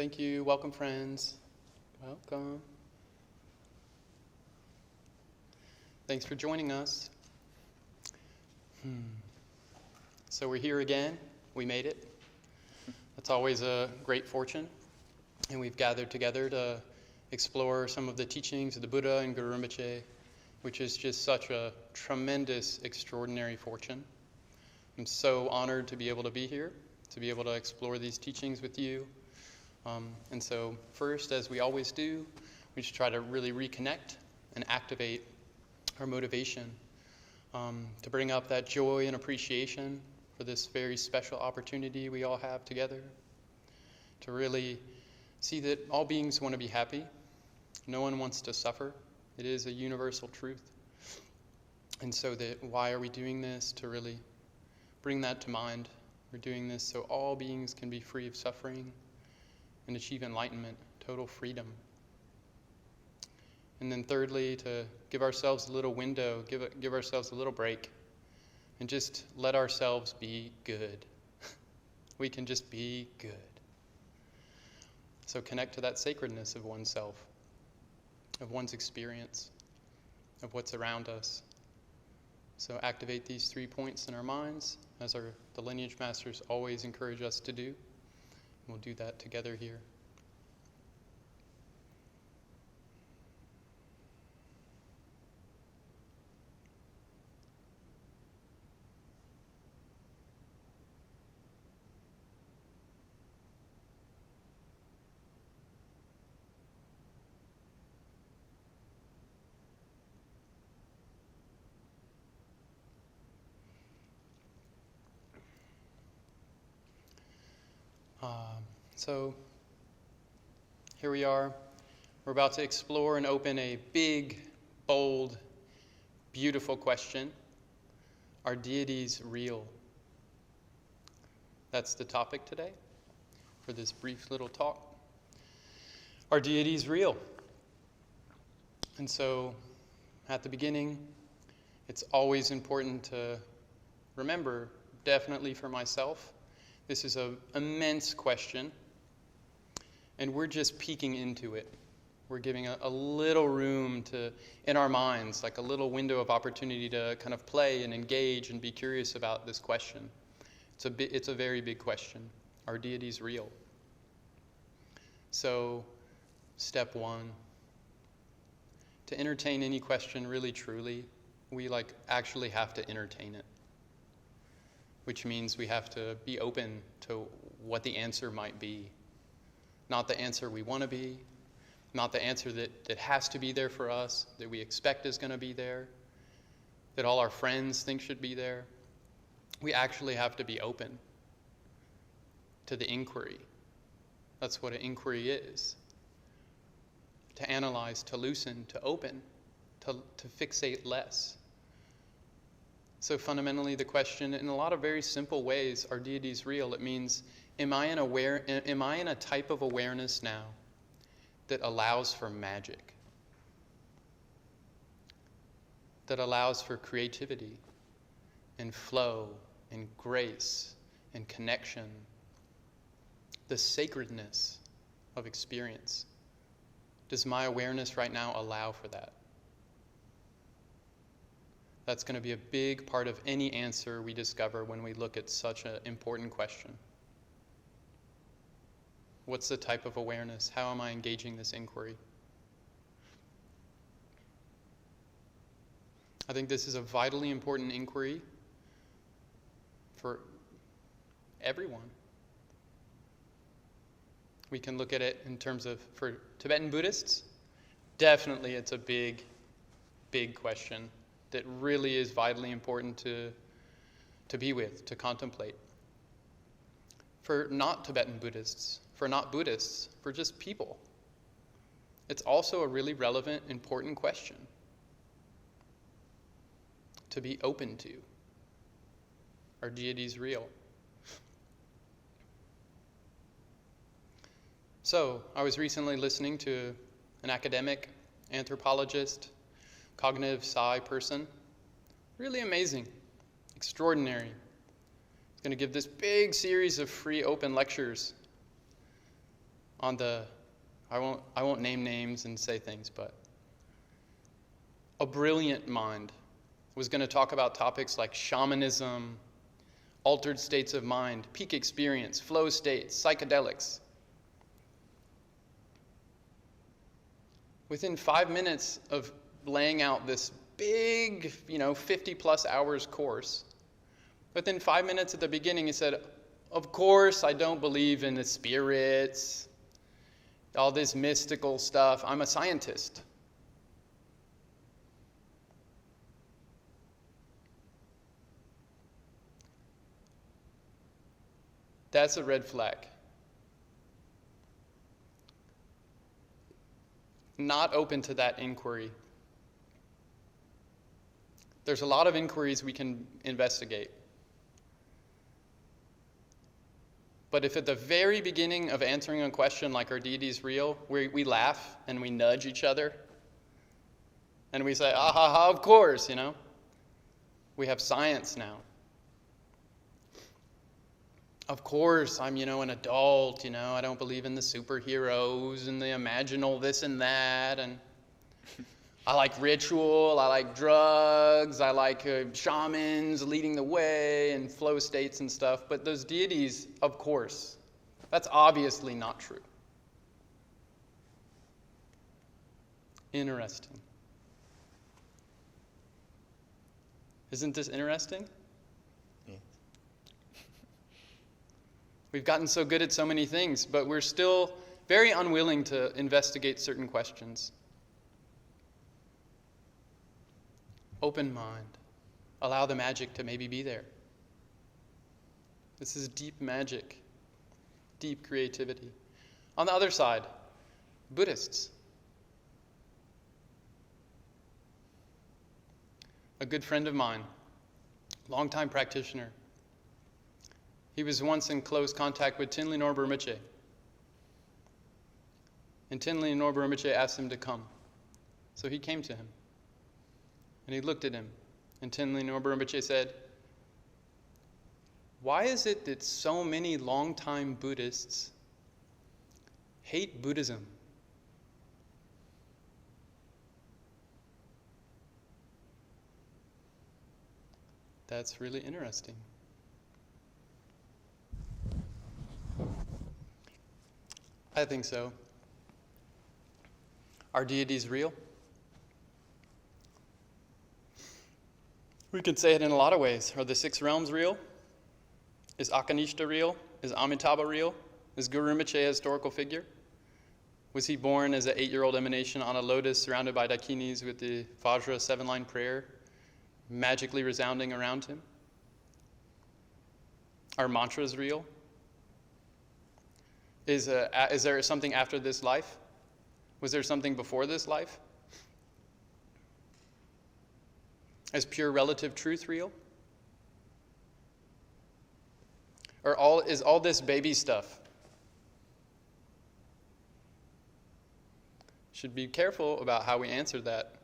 Thank you. Welcome, friends. Welcome. Thanks for joining us. So we're here again. We made it. That's always a great fortune. And we've gathered together to explore some of the teachings of the Buddha and Guru Rinpoche, which is just such a tremendous, extraordinary fortune. I'm so honored to be able to be here, to be able to explore these teachings with you. And so first, as we always do, we just try to really reconnect and activate our motivation to bring up that joy and appreciation for this very special opportunity we all have together, to really see that all beings want to be happy. No one wants to suffer. It is a universal truth. And so that why are we doing this? To really bring that to mind. We're doing this so all beings can be free of suffering and achieve enlightenment, total freedom. And then thirdly, to give ourselves a little window, give ourselves a little break, and just let ourselves be good. We can just be good. So connect to that sacredness of oneself, of one's experience, of what's around us. So activate these 3 points in our minds, as the lineage masters always encourage us to do. We'll do that together here. So here we are. We're about to explore and open a big, bold, beautiful question. Are deities real? That's the topic today for this brief little talk. Are deities real? And so at the beginning, it's always important to remember, definitely for myself, this is an immense question, and we're just peeking into it. We're giving a little room in our minds, like a little window of opportunity to kind of play and engage and be curious about this question. It's a very big question. Are deities real? So, step one, to entertain any question really truly, we actually have to entertain it, which means we have to be open to what the answer might be. Not the answer we want to be, not the answer that has to be there for us, that we expect is going to be there, that all our friends think should be there. We actually have to be open to the inquiry. That's what an inquiry is. To analyze, to loosen, to open, to fixate less. So fundamentally the question, in a lot of very simple ways, are deities real? It means, am I in a type of awareness now that allows for magic? That allows for creativity and flow and grace and connection, the sacredness of experience. Does my awareness right now allow for that? That's going to be a big part of any answer we discover when we look at such an important question. What's the type of awareness? How am I engaging this inquiry? I think this is a vitally important inquiry for everyone. We can look at it in terms of, for Tibetan Buddhists, definitely it's a big, big question that really is vitally important to be with, to contemplate. For not Tibetan Buddhists, for not Buddhists, for just people, it's also a really relevant, important question to be open to. Are deities real? So, I was recently listening to an academic, anthropologist, cognitive psi person. Really amazing, extraordinary. He's going to give this big series of free open lectures on the, I won't name names and say things, but a brilliant mind was going to talk about topics like shamanism, altered states of mind, peak experience, flow states, psychedelics. Within 5 minutes of laying out this big, 50 plus hours course, within 5 minutes at the beginning, he said, of course, I don't believe in the spirits, all this mystical stuff. I'm a scientist. That's a red flag. Not open to that inquiry. There's a lot of inquiries we can investigate. But if at the very beginning of answering a question like, are deities real, we laugh and we nudge each other, and we say, ah ha ha, of course, we have science now. Of course, I'm, an adult, I don't believe in the superheroes and the imaginal this and that, and I like ritual, I like drugs, I like shamans leading the way and flow states and stuff, but those deities, of course, that's obviously not true. Interesting. Isn't this interesting? Yeah. We've gotten so good at so many things, but we're still very unwilling to investigate certain questions. Open mind. Allow the magic to maybe be there. This is deep magic, deep creativity. On the other side, Buddhists. A good friend of mine, longtime practitioner. He was once in close contact with Tenli Norbu Rinpoche. And Tenli Norbu Rinpoche asked him to come. So he came to him. And he looked at him, and Tenli Norbu Rinpoche said, why is it that so many longtime Buddhists hate Buddhism? That's really interesting. I think so. Are deities real? We could say it in a lot of ways. Are the 6 realms real? Is Akanishta real? Is Amitabha real? Is Guru Rinpoche a historical figure? Was he born as an 8-year-old emanation on a lotus surrounded by dakinis with the Vajra 7-line prayer magically resounding around him? Are mantras real? Is there something after this life? Was there something before this life? Is pure relative truth real? Or is all this baby stuff? Should be careful about how we answer that.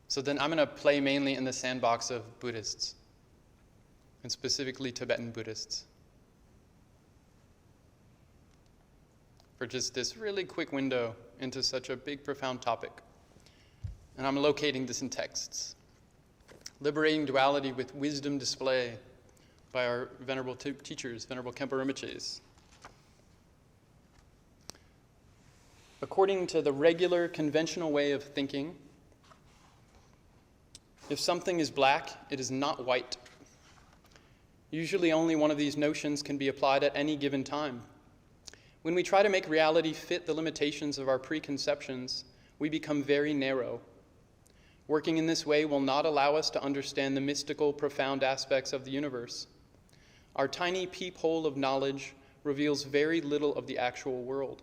So then I'm going to play mainly in the sandbox of Buddhists, and specifically Tibetan Buddhists, for just this really quick window into such a big, profound topic. And I'm locating this in texts. Liberating Duality with Wisdom Display by our Venerable teachers, Venerable Khenpo Rinpoches. According to the regular, conventional way of thinking, if something is black, it is not white. Usually only one of these notions can be applied at any given time. When we try to make reality fit the limitations of our preconceptions, we become very narrow. Working in this way will not allow us to understand the mystical, profound aspects of the universe. Our tiny peephole of knowledge reveals very little of the actual world.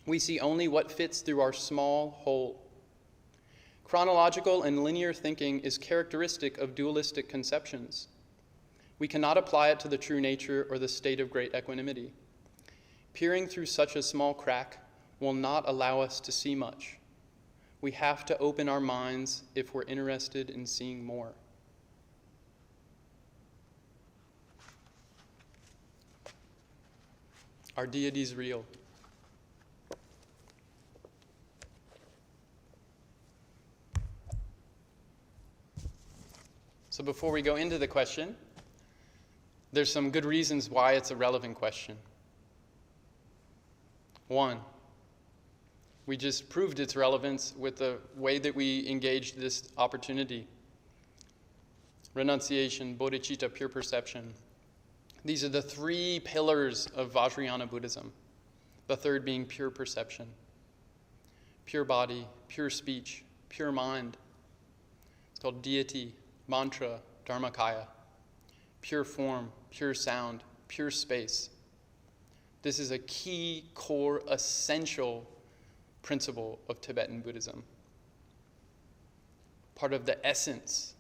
We see only what fits through our small hole. Chronological and linear thinking is characteristic of dualistic conceptions. We cannot apply it to the true nature or the state of great equanimity. Peering through such a small crack will not allow us to see much. We have to open our minds if we're interested in seeing more. Are deities real? So before we go into the question, there's some good reasons why it's a relevant question. One, we just proved its relevance with the way that we engaged this opportunity. Renunciation, bodhicitta, pure perception. These are the three pillars of Vajrayana Buddhism. The third being pure perception. Pure body, pure speech, pure mind. It's called deity, mantra, dharmakaya. Pure form, pure sound, pure space. This is a key, core, essential principle of Tibetan Buddhism. Part of the essence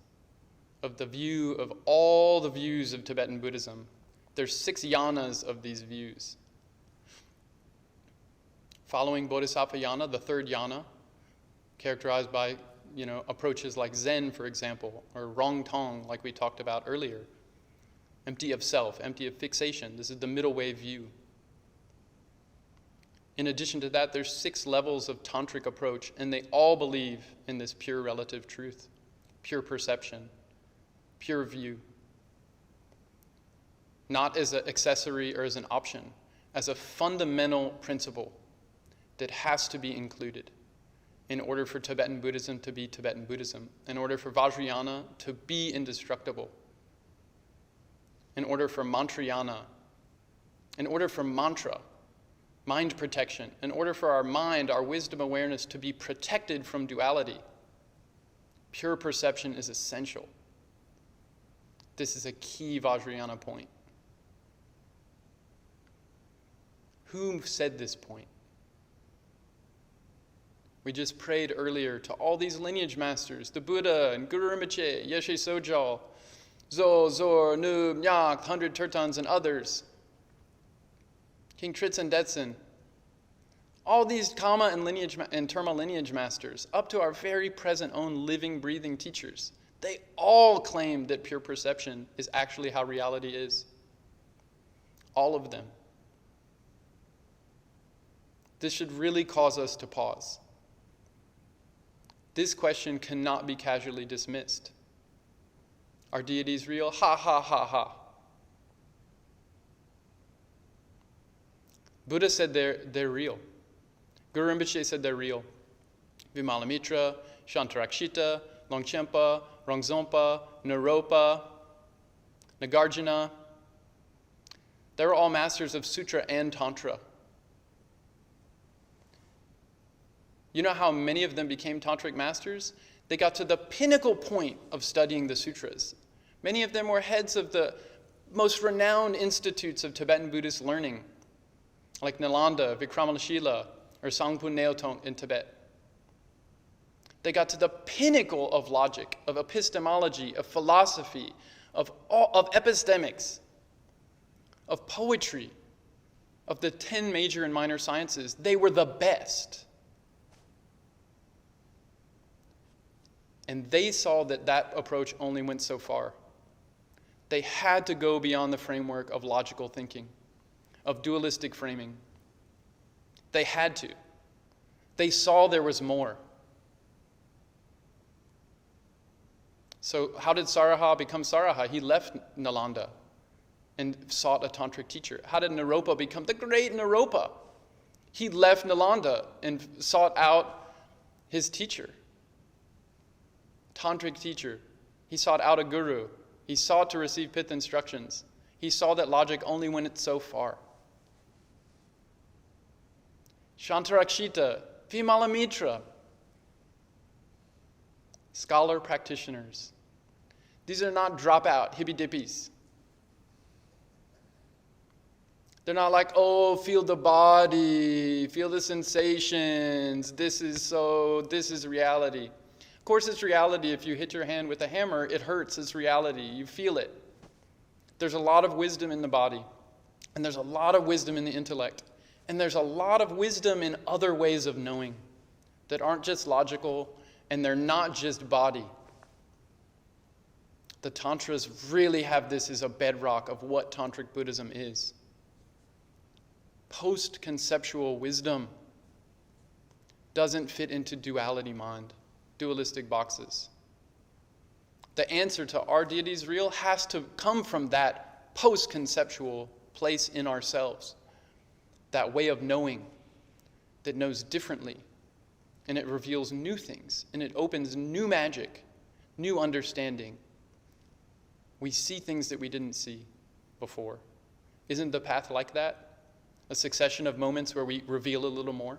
of the view of all the views of Tibetan Buddhism. There's 6 yanas of these views. Following Bodhisattva yana, the third yana, characterized by approaches like Zen, for example, or Rong Tong, like we talked about earlier. Empty of self, empty of fixation. This is the middle way view. In addition to that, there's 6 levels of tantric approach, and they all believe in this pure relative truth, pure perception, pure view. Not as an accessory or as an option, as a fundamental principle that has to be included in order for Tibetan Buddhism to be Tibetan Buddhism, in order for Vajrayana to be indestructible, in order for Mantrayana, in order for mantra, mind protection, in order for our mind, our wisdom awareness to be protected from duality. Pure perception is essential. This is a key Vajrayana point. Who said this point? We just prayed earlier to all these lineage masters, the Buddha and Guru Rinpoche, Yeshe Sojal, Zo, Zor, Noob, Nyak, 100 Tertans, and others. King Tritsen Detsen. All these Kama and Terma lineage masters, up to our very present own living, breathing teachers, they all claim that pure perception is actually how reality is. All of them. This should really cause us to pause. This question cannot be casually dismissed. Are deities real? Ha ha ha ha. Buddha said they're real. Guru Rinpoche said they're real. Vimalamitra, Shantarakshita, Longchenpa, Rongzompa, Naropa, Nagarjuna. They were all masters of sutra and tantra. You know how many of them became tantric masters? They got to the pinnacle point of studying the sutras. Many of them were heads of the most renowned institutes of Tibetan Buddhist learning, like Nalanda, Vikramalashila, or Sangpo Neotong in Tibet. They got to the pinnacle of logic, of epistemology, of philosophy, of epistemics, of poetry, of the 10 major and minor sciences. They were the best. And they saw that approach only went so far. They had to go beyond the framework of logical thinking, of dualistic framing. They had to. They saw there was more. So how did Saraha become Saraha? He left Nalanda and sought a tantric teacher. How did Naropa become the great Naropa? He left Nalanda and sought out his teacher. Tantric teacher. He sought out a guru. He sought to receive pith instructions. He saw that logic only went so far. Shantarakshita, Vimalamitra, scholar practitioners. These are not dropout hippy-dippies. They're not like, oh, feel the body, feel the sensations, this is reality. Of course it's reality. If you hit your hand with a hammer, it hurts, it's reality, you feel it. There's a lot of wisdom in the body, and there's a lot of wisdom in the intellect, and there's a lot of wisdom in other ways of knowing that aren't just logical, and they're not just body. The Tantras really have this as a bedrock of what Tantric Buddhism is. post-conceptual wisdom doesn't fit into duality mind, dualistic boxes. The answer to our Deities Real has to come from that post-conceptual place in ourselves, that way of knowing that knows differently, and it reveals new things, and it opens new magic, new understanding. We see things that we didn't see before. Isn't the path like that? A succession of moments where we reveal a little more?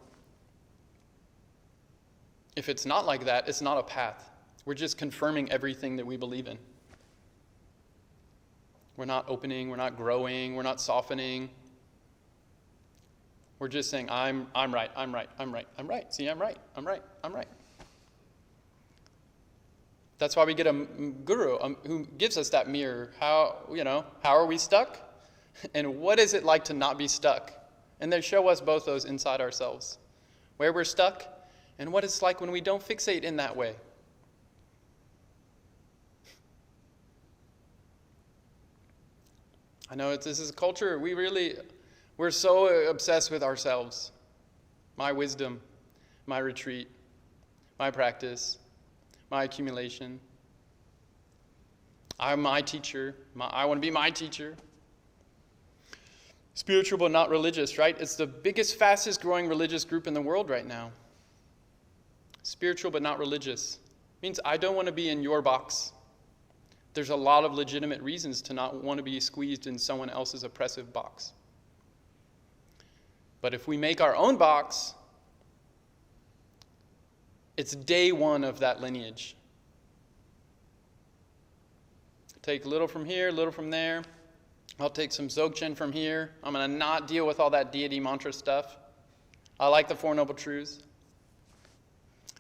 If it's not like that, it's not a path. We're just confirming everything that we believe in. We're not opening, we're not growing, we're not softening. We're just saying, I'm right. See, I'm right. That's why we get a guru who gives us that mirror. How are we stuck? And what is it like to not be stuck? And they show us both those inside ourselves. Where we're stuck, and what it's like when we don't fixate in that way. I know this is a culture, we're so obsessed with ourselves. My wisdom, my retreat, my practice, my accumulation. I'm my teacher. I want to be my teacher. Spiritual but not religious, right? It's the biggest, fastest growing religious group in the world right now. Spiritual but not religious means I don't want to be in your box. There's a lot of legitimate reasons to not want to be squeezed in someone else's oppressive box. But if we make our own box, it's day one of that lineage. Take a little from here, a little from there. I'll take some Dzogchen from here. I'm going to not deal with all that deity mantra stuff. I like the Four Noble Truths.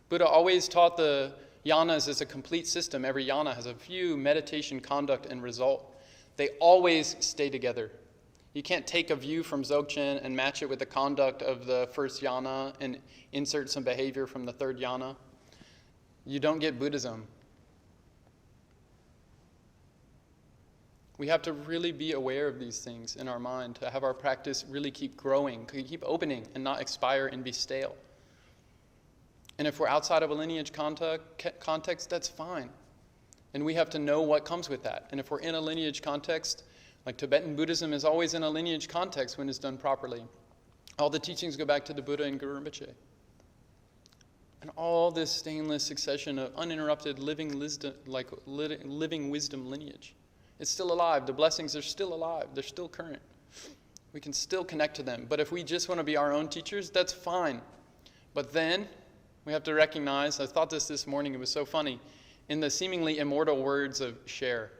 Buddha always taught the yanas as a complete system. Every yana has a view, meditation, conduct, and result. They always stay together. You can't take a view from Dzogchen and match it with the conduct of the first yana and insert some behavior from the third yana. You don't get Buddhism. We have to really be aware of these things in our mind, to have our practice really keep growing, keep opening, and not expire and be stale. And if we're outside of a lineage context, that's fine. And we have to know what comes with that. And if we're in a lineage context, like Tibetan Buddhism is always in a lineage context when it's done properly. All the teachings go back to the Buddha and Guru Rinpoche. And all this stainless succession of uninterrupted living wisdom lineage. It's still alive. The blessings are still alive. They're still current. We can still connect to them. But if we just want to be our own teachers, that's fine. But then we have to recognize, I thought this morning, it was so funny, in the seemingly immortal words of Cher.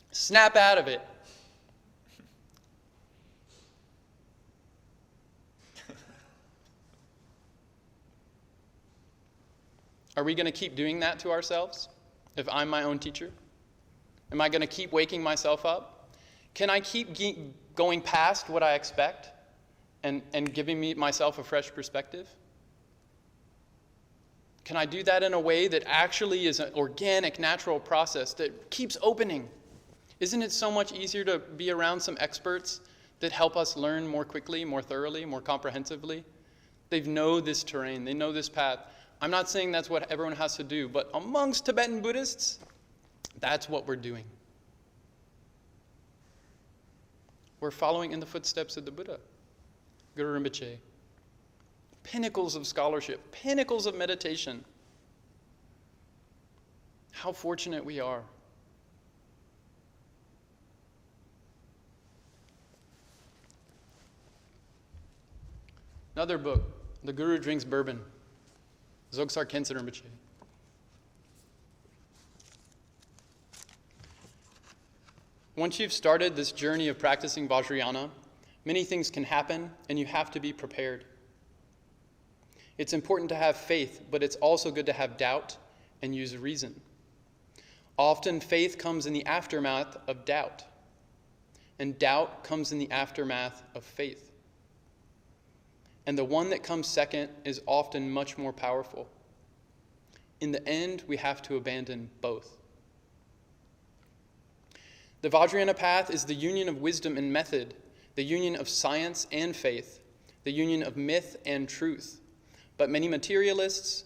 Snap out of it. Are we going to keep doing that to ourselves if I'm my own teacher? Am I going to keep waking myself up? Can I keep going past what I expect and giving myself a fresh perspective? Can I do that in a way that actually is an organic, natural process that keeps opening? Isn't it so much easier to be around some experts that help us learn more quickly, more thoroughly, more comprehensively? They know this terrain. They know this path. I'm not saying that's what everyone has to do, but amongst Tibetan Buddhists, that's what we're doing. We're following in the footsteps of the Buddha, Guru Rinpoche. Pinnacles of scholarship, pinnacles of meditation. How fortunate we are. Another book, The Guru Drinks Bourbon, Dzogchen Khenchen Rinpoche. Once you've started this journey of practicing Vajrayana, many things can happen, and you have to be prepared. It's important to have faith, but it's also good to have doubt and use reason. Often faith comes in the aftermath of doubt, and doubt comes in the aftermath of faith. And the one that comes second is often much more powerful. In the end, we have to abandon both. The Vajrayana path is the union of wisdom and method the union of science and faith, the union of myth and truth. But many materialists,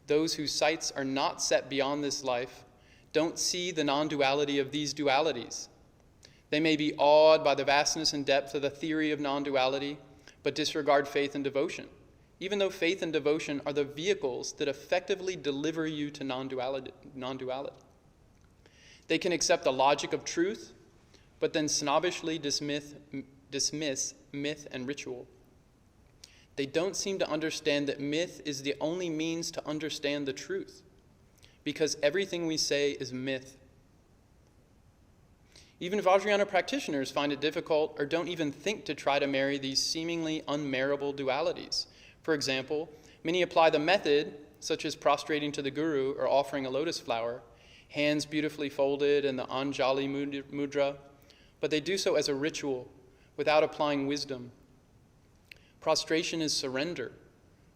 those whose sights are not set beyond this life, don't see the non-duality of these dualities. They may be awed by the vastness and depth of the theory of non-duality, but disregard faith and devotion, even though faith and devotion are the vehicles that effectively deliver you to non-duality. They can accept the logic of truth, but then snobbishly dismiss myth and ritual. They don't seem to understand that myth is the only means to understand the truth, because everything we say is myth. Even Vajrayana practitioners find it difficult or don't even think to try to marry these seemingly unmarriable dualities. For example, many apply the method, such as prostrating to the guru or offering a lotus flower, hands beautifully folded in the Anjali mudra, but they do so as a ritual without applying wisdom. Prostration is surrender,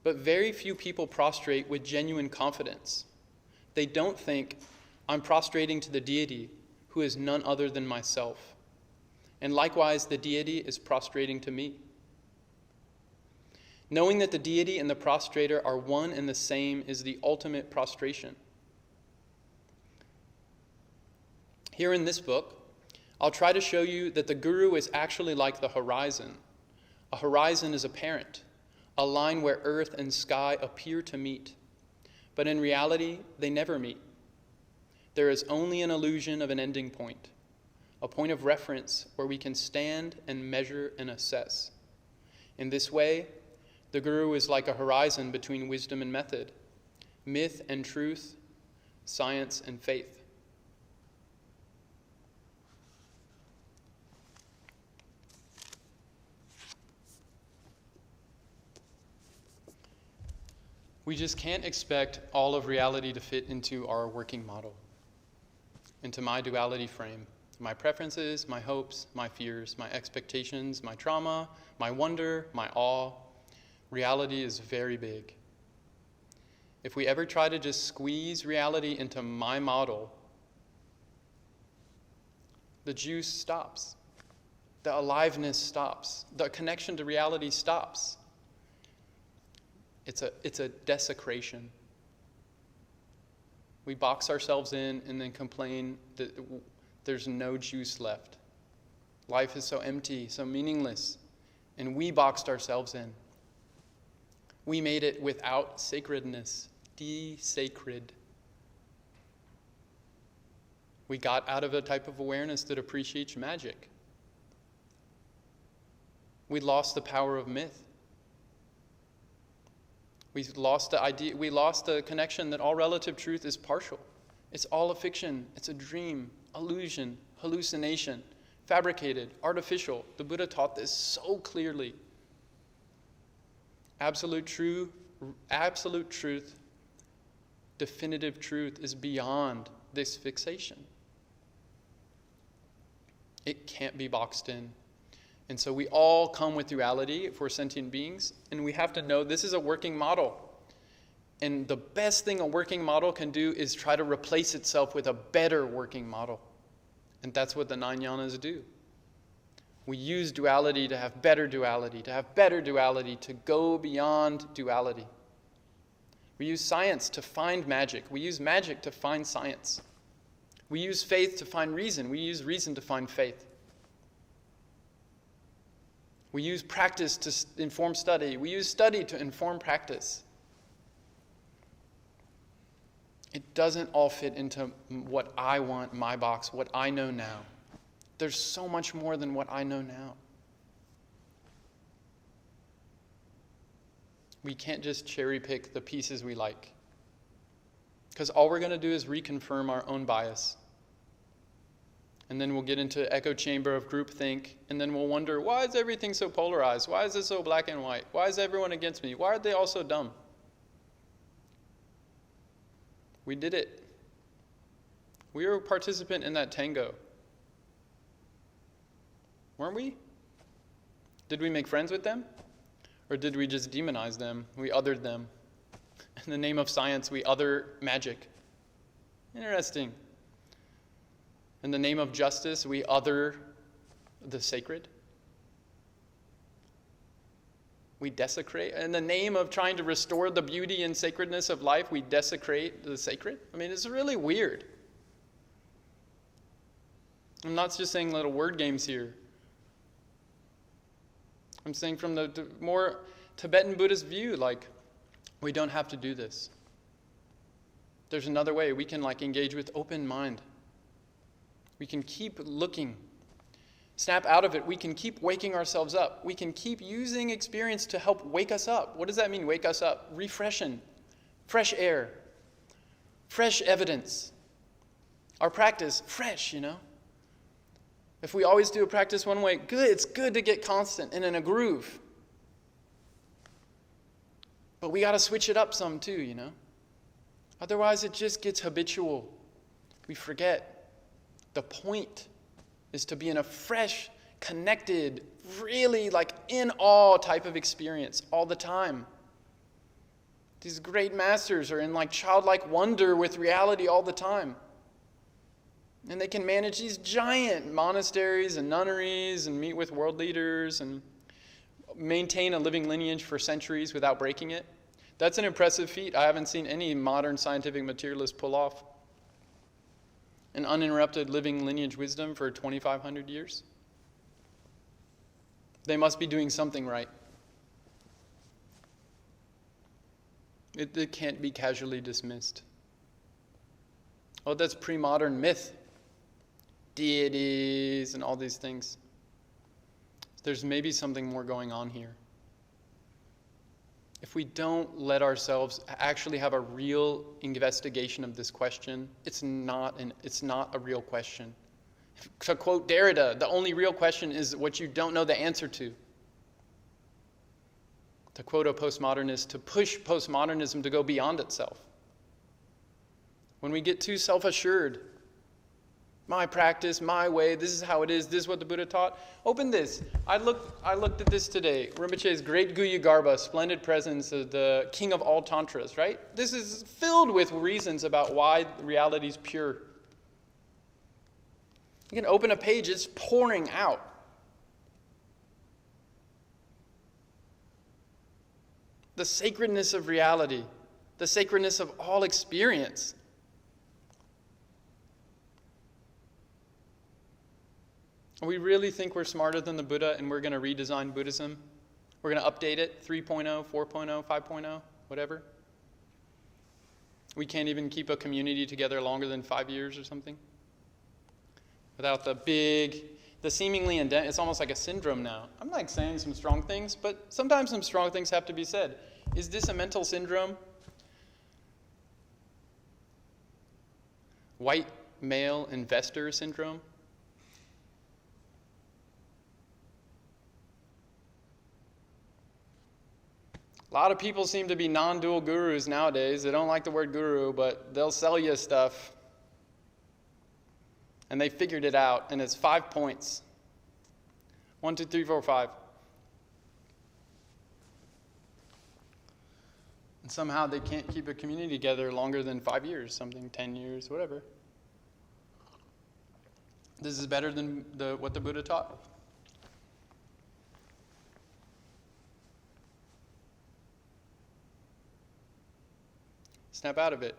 but very few people prostrate with genuine confidence. They don't think, I'm prostrating to the deity, who is none other than myself. And likewise, the deity is prostrating to me. Knowing that the deity and the prostrator are one and the same is the ultimate prostration. Here in this book, I'll try to show you that the guru is actually like the horizon. A horizon is apparent, a line where earth and sky appear to meet. But in reality, they never meet. There is only an illusion of an ending point, a point of reference where we can stand and measure and assess. In this way, the guru is like a horizon between wisdom and method, myth and truth, science and faith. We just can't expect all of reality to fit into our working model, into my duality frame. My preferences, my hopes, my fears, my expectations, my trauma, my wonder, my awe. Reality is very big. If we ever try to just squeeze reality into my model, the juice stops. The aliveness stops. The connection to reality stops. It's a desecration. We box ourselves in and then complain that there's no juice left. Life is so empty, so meaningless, and we boxed ourselves in. We made it without sacredness, de-sacred. We got out of a type of awareness that appreciates magic. We lost the power of myth. We lost the connection that all relative truth is partial. It's all a fiction. It's a dream, illusion, hallucination, fabricated, artificial. The Buddha taught this so clearly. Absolute truth, definitive truth is beyond this fixation. It can't be boxed in. And so we all come with duality if we're sentient beings, and we have to know this is a working model. And the best thing a working model can do is try to replace itself with a better working model. And that's what the 9 jhanas do. We use duality to have better duality, to go beyond duality. We use science to find magic. We use magic to find science. We use faith to find reason. We use reason to find faith. We use practice to inform study. We use study to inform practice. It doesn't all fit into what I want, my box, what I know now. There's so much more than what I know now. We can't just cherry pick the pieces we like, because all we're going to do is reconfirm our own bias. And then we'll get into echo chamber of groupthink, and then we'll wonder, why is everything so polarized? Why is it so black and white? Why is everyone against me? Why are they all so dumb? We did it. We were a participant in that tango. Weren't we? Did we make friends with them? Or did we just demonize them? We othered them. In the name of science, we other magic. Interesting. In the name of justice, we other the sacred. We desecrate. In the name of trying to restore the beauty and sacredness of life, we desecrate the sacred. I mean, it's really weird. I'm not just saying little word games here. I'm saying from the more Tibetan Buddhist view, like, we don't have to do this. There's another way. We can engage with open mind. We can keep looking. Snap out of it. We can keep waking ourselves up. We can keep using experience to help wake us up. What does that mean, wake us up? Refreshing. Fresh air. Fresh evidence. Our practice, fresh, If we always do a practice one way, good. It's good to get constant and in a groove. But we got to switch it up some too, Otherwise, it just gets habitual. We forget. The point is to be in a fresh, connected, really in awe type of experience all the time. These great masters are in childlike wonder with reality all the time. And they can manage these giant monasteries and nunneries and meet with world leaders and maintain a living lineage for centuries without breaking it. That's an impressive feat I haven't seen any modern scientific materialist pull off. An uninterrupted living lineage wisdom for 2,500 years. They must be doing something right. It can't be casually dismissed. Oh, that's pre-modern myth. Deities and all these things. There's maybe something more going on here. If we don't let ourselves actually have a real investigation of this question, it's not a real question. To quote Derrida, the only real question is what you don't know the answer to. To quote a postmodernist, to push postmodernism to go beyond itself. When we get too self-assured, my practice, my way, this is how it is, this is what the Buddha taught. Open this. I looked at this today. Rinpoche's great Guhyagarbha, Splendid Presence of the king of all Tantras, right? This is filled with reasons about why reality is pure. You can open a page, it's pouring out. The sacredness of reality, the sacredness of all experience. We really think we're smarter than the Buddha and we're going to redesign Buddhism? We're going to update it, 3.0, 4.0, 5.0, whatever? We can't even keep a community together longer than 5 years or something? Without the seemingly endemic, it's almost like a syndrome now. I'm saying some strong things, but sometimes some strong things have to be said. Is this a mental syndrome? White male investor syndrome? A lot of people seem to be non-dual gurus nowadays. They don't like the word guru, but they'll sell you stuff. And they figured it out, and it's 5 points. 1, 2, 3, 4, 5. And somehow they can't keep a community together longer than 5 years, something, 10 years, whatever. This is better than what the Buddha taught. Snap out of it.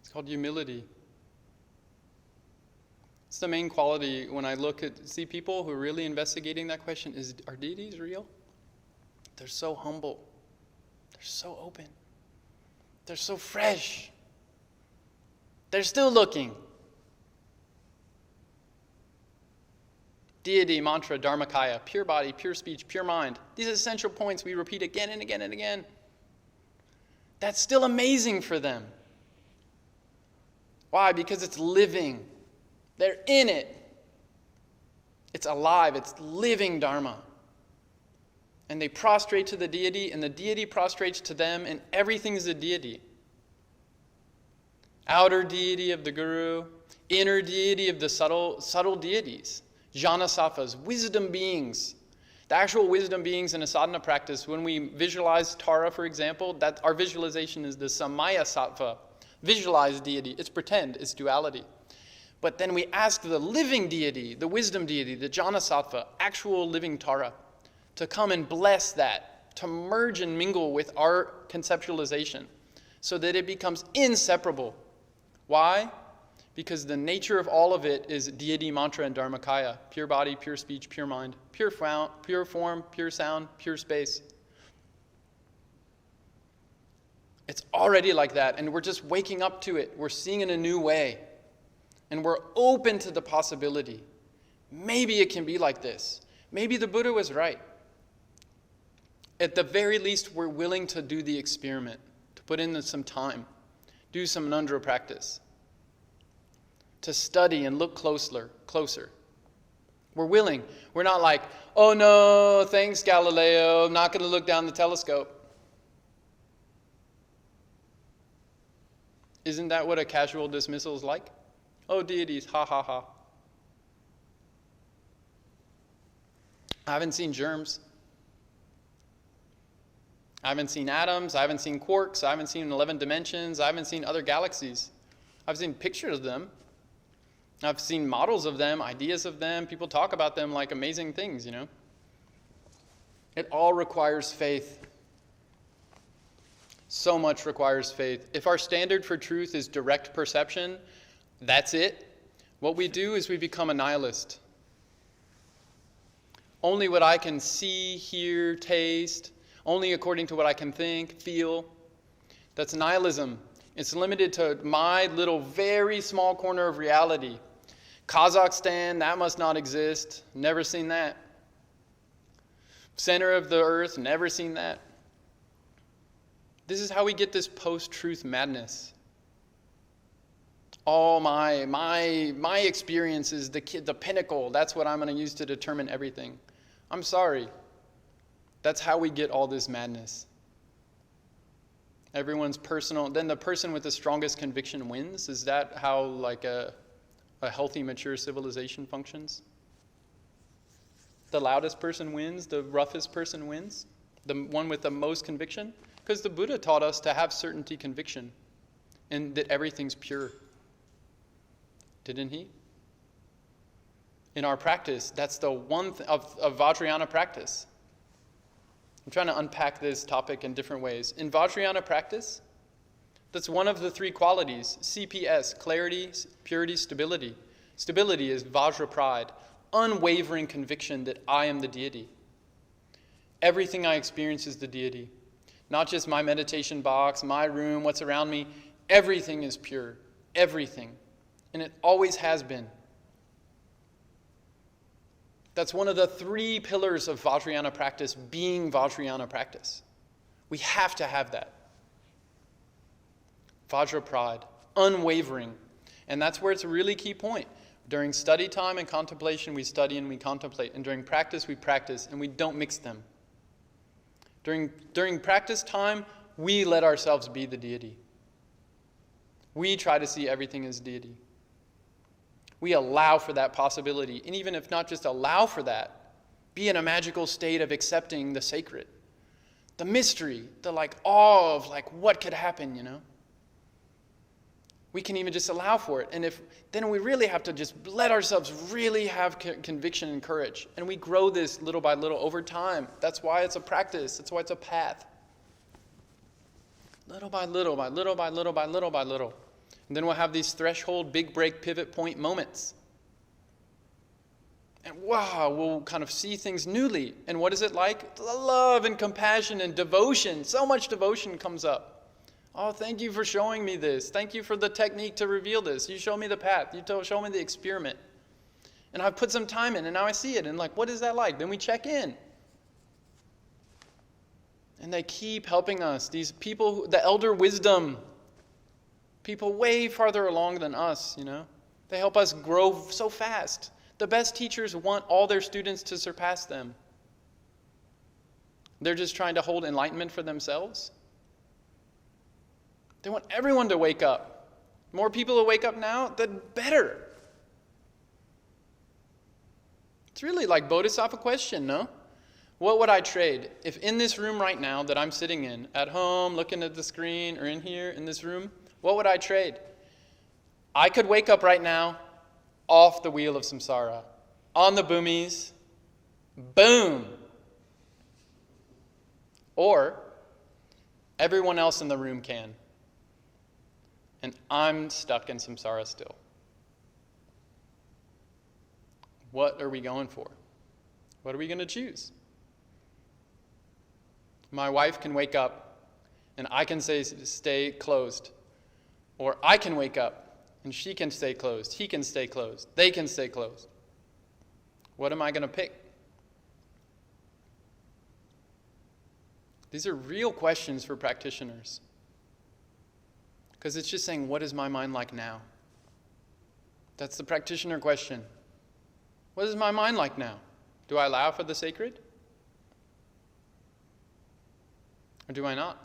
It's called humility. It's the main quality when I see people who are really investigating that question, are deities real? They're so humble. They're so open. They're so fresh. They're still looking. Deity, mantra, dharmakaya, pure body, pure speech, pure mind. These essential points we repeat again and again and again. That's still amazing for them. Why? Because it's living. They're in it. It's alive. It's living Dharma. And they prostrate to the deity, and the deity prostrates to them, and everything is a deity. Outer deity of the guru, inner deity of the subtle deities. Jnanasattvas, wisdom beings. The actual wisdom beings in a sadhana practice, when we visualize Tara, for example, that our visualization is the Samye sattva, visualized deity. It's pretend, it's duality. But then we ask the living deity, the wisdom deity, the Jnanasattva, actual living Tara, to come and bless that, to merge and mingle with our conceptualization so that it becomes inseparable. Why? Because the nature of all of it is deity, mantra, and dharmakaya. Pure body, pure speech, pure mind, pure form, pure sound, pure space. It's already like that, and we're just waking up to it. We're seeing it in a new way. And we're open to the possibility. Maybe it can be like this. Maybe the Buddha was right. At the very least, we're willing to do the experiment, to put in some time, do some Ngondro practice, to study and look closer. We're willing. We're not like, oh no, thanks Galileo, I'm not going to look down the telescope. Isn't that what a casual dismissal is like? Oh, deities, ha ha ha. I haven't seen germs. I haven't seen atoms. I haven't seen quarks. I haven't seen 11 dimensions. I haven't seen other galaxies. I've seen pictures of them. I've seen models of them, ideas of them. People talk about them like amazing things, you know. It all requires faith. So much requires faith. If our standard for truth is direct perception, that's it. What we do is we become a nihilist. Only what I can see, hear, taste, only according to what I can think, feel. That's nihilism. It's limited to my little very small corner of reality. Kazakhstan, that must not exist. Never seen that. Center of the earth, never seen that. This is how we get this post-truth madness. All my experience is the pinnacle. That's what I'm going to use to determine everything. I'm sorry. That's how we get all this madness. Everyone's personal. Then the person with the strongest conviction wins. Is that how like a healthy, mature civilization functions? The loudest person wins. The roughest person wins. The one with the most conviction. Because the Buddha taught us to have certainty conviction and that everything's pure. Didn't he? In our practice, that's the one of Vajrayana practice. I'm trying to unpack this topic in different ways. In Vajrayana practice, that's one of the three qualities. CPS, clarity, purity, stability. Stability is Vajra pride, unwavering conviction that I am the deity. Everything I experience is the deity. Not just my meditation box, my room, what's around me. Everything is pure. Everything. And it always has been. That's one of the three pillars of Vajrayana practice, being Vajrayana practice. We have to have that. Vajra pride, unwavering. And that's where it's a really key point. During study time and contemplation, we study and we contemplate. And during practice, we practice and we don't mix them. During practice time, we let ourselves be the deity. We try to see everything as deity. We allow for that possibility. And even if not just allow for that, be in a magical state of accepting the sacred. The mystery, the awe of what could happen, you know. We can even just allow for it. And then we really have to just let ourselves really have conviction and courage. And we grow this little by little over time. That's why it's a practice. That's why it's a path. Little by little, by little, by little, by little, by little. And then we'll have these threshold, big break, pivot point moments. And wow, we'll kind of see things newly. And what is it like? The love and compassion and devotion. So much devotion comes up. Oh, thank you for showing me this. Thank you for the technique to reveal this. You show me the path. You show me the experiment. And I've put some time in, and now I see it. And what is that like? Then we check in. And they keep helping us. These people, the elder wisdom, people way farther along than us, you know. They help us grow so fast. The best teachers want all their students to surpass them. They're just trying to hold enlightenment for themselves. They want everyone to wake up. More people to wake up now, the better. It's really like Bodhisattva question, no? What would I trade? If in this room right now that I'm sitting in, at home, looking at the screen, or in here, in this room, what would I trade? I could wake up right now off the wheel of samsara, on the boomies, boom. Or everyone else in the room can, and I'm stuck in samsara still. What are we going for? What are we going to choose? My wife can wake up and I can say stay closed. Or I can wake up and she can stay closed. He can stay closed. They can stay closed. What am I going to pick? These are real questions for practitioners. Because it's just saying, what is my mind like now? That's the practitioner question. What is my mind like now? Do I allow for the sacred? Or do I not?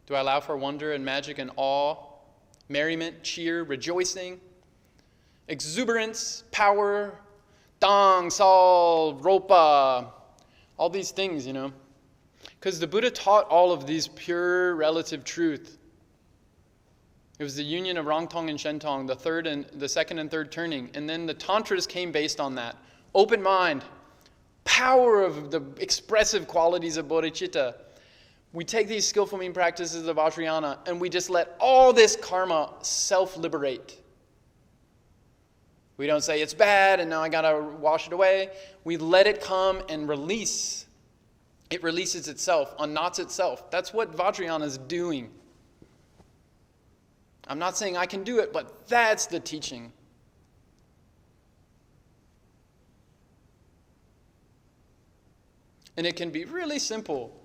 Do I allow for wonder and magic and awe, merriment, cheer, rejoicing, exuberance, power, dang, sal, ropa, all these things, Because the Buddha taught all of these pure relative truth. It was the union of Rangtong and Shentong, the second and third turning. And then the Tantras came based on that. Open mind, power of the expressive qualities of Bodhichitta. We take these skillful mean practices of Vajrayana and we just let all this karma self-liberate. We don't say it's bad and now I gotta wash it away. We let it come and release. It releases itself, unknots itself. That's what Vajrayana is doing. I'm not saying I can do it, but that's the teaching. And it can be really simple.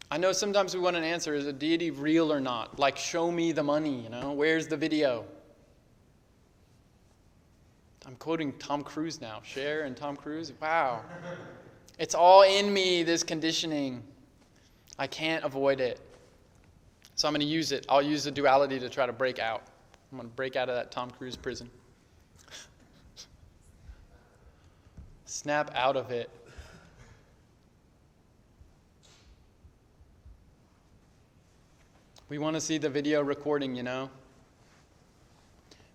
I know sometimes we want an answer, is a deity real or not? Like, show me the money, where's the video? I'm quoting Tom Cruise now. Cher and Tom Cruise, wow. It's all in me, this conditioning. I can't avoid it. So I'm going to use it. I'll use the duality to try to break out. I'm going to break out of that Tom Cruise prison. Snap out of it. We want to see the video recording,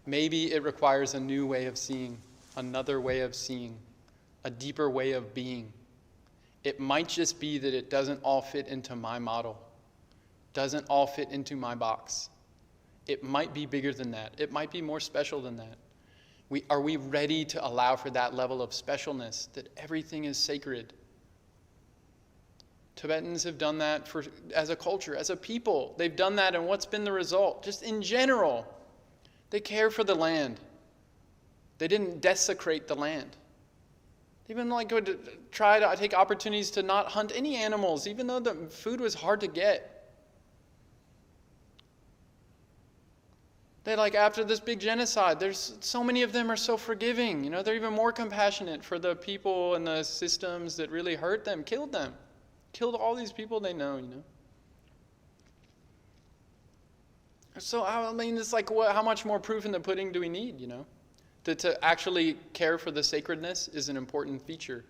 Maybe it requires a new way of seeing, another way of seeing, a deeper way of being. It might just be that it doesn't all fit into my model, doesn't all fit into my box. It might be bigger than that. It might be more special than that. Are we ready to allow for that level of specialness, that everything is sacred? Tibetans have done that as a culture, as a people. They've done that, and what's been the result? Just in general, they care for the land. They didn't desecrate the land. They even would try to take opportunities to not hunt any animals, even though the food was hard to get. They after this big genocide, there's so many of them are so forgiving. They're even more compassionate for the people and the systems that really hurt them, killed them. Killed all these people they know, So, it's how much more proof in the pudding do we need, To actually care for the sacredness is an important feature.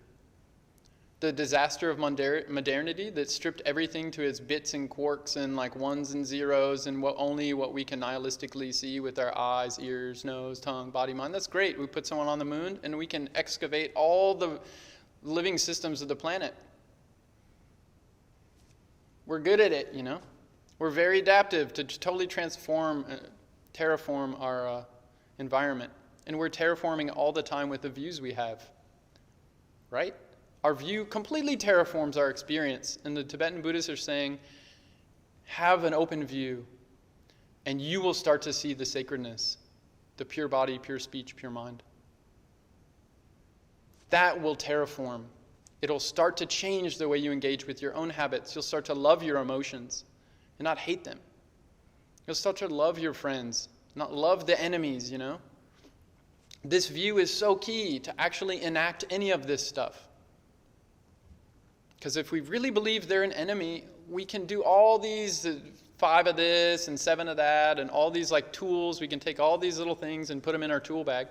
The disaster of modernity that stripped everything to its bits and quarks and ones and zeros and only what we can nihilistically see with our eyes, ears, nose, tongue, body, mind. That's great. We put someone on the moon and we can excavate all the living systems of the planet. We're good at it, We're very adaptive to totally terraform our environment. And we're terraforming all the time with the views we have, right? Our view completely terraforms our experience. And the Tibetan Buddhists are saying, have an open view, and you will start to see the sacredness, the pure body, pure speech, pure mind. That will terraform. It'll start to change the way you engage with your own habits. You'll start to love your emotions and not hate them. You'll start to love your friends, not love the enemies, This view is so key to actually enact any of this stuff. Because if we really believe they're an enemy, we can do all these 5 of this and 7 of that and all these tools. We can take all these little things and put them in our tool bag.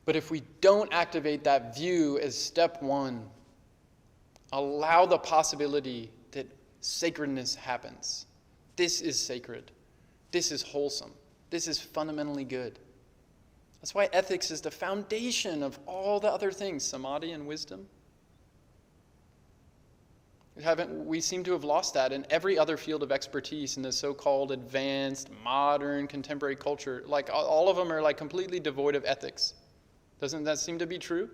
But if we don't activate that view as step 1, allow the possibility that sacredness happens. This is sacred. This is wholesome. This is fundamentally good. That's why ethics is the foundation of all the other things, samadhi and wisdom. We seem to have lost that in every other field of expertise in the so-called advanced, modern, contemporary culture. Like all of them are like completely devoid of ethics. Doesn't that seem to be true?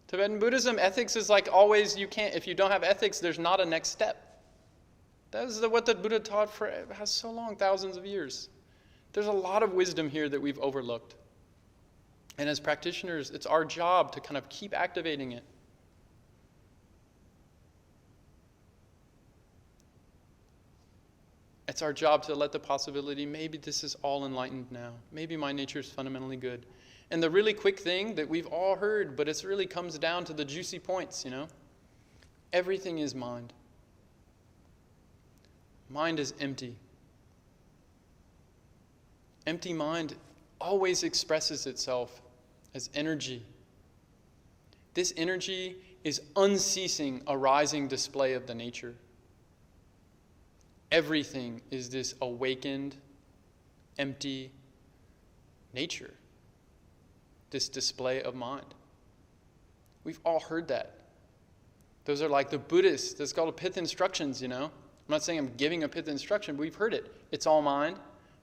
Tibetan Buddhism, ethics is like always, if you don't have ethics, there's not a next step. That is what the Buddha taught for has so long, thousands of years. There's a lot of wisdom here that we've overlooked. And as practitioners, it's our job to kind of keep activating it. It's our job to let the possibility, maybe this is all enlightened now. Maybe my nature is fundamentally good. And the really quick thing that we've all heard, but it really comes down to the juicy points, Everything is mind. Mind is empty. Empty mind always expresses itself as energy. This energy is unceasing arising display of the nature. Everything is this awakened, empty nature, this display of mind. We've all heard that. Those are like the Buddhists, that's called pith instructions, I'm not saying I'm giving a pith instruction, but we've heard it. It's all mind.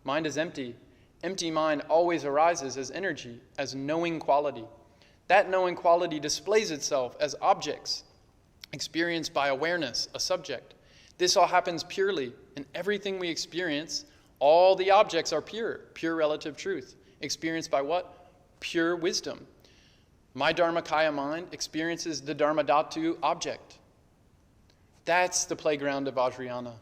Mind is empty. Empty mind always arises as energy, as knowing quality. That knowing quality displays itself as objects, experienced by awareness, a subject. This all happens purely, and everything we experience, all the objects are pure relative truth. Experienced by what? Pure wisdom. My dharmakaya mind experiences the dharmadhatu object. That's the playground of Vajrayana.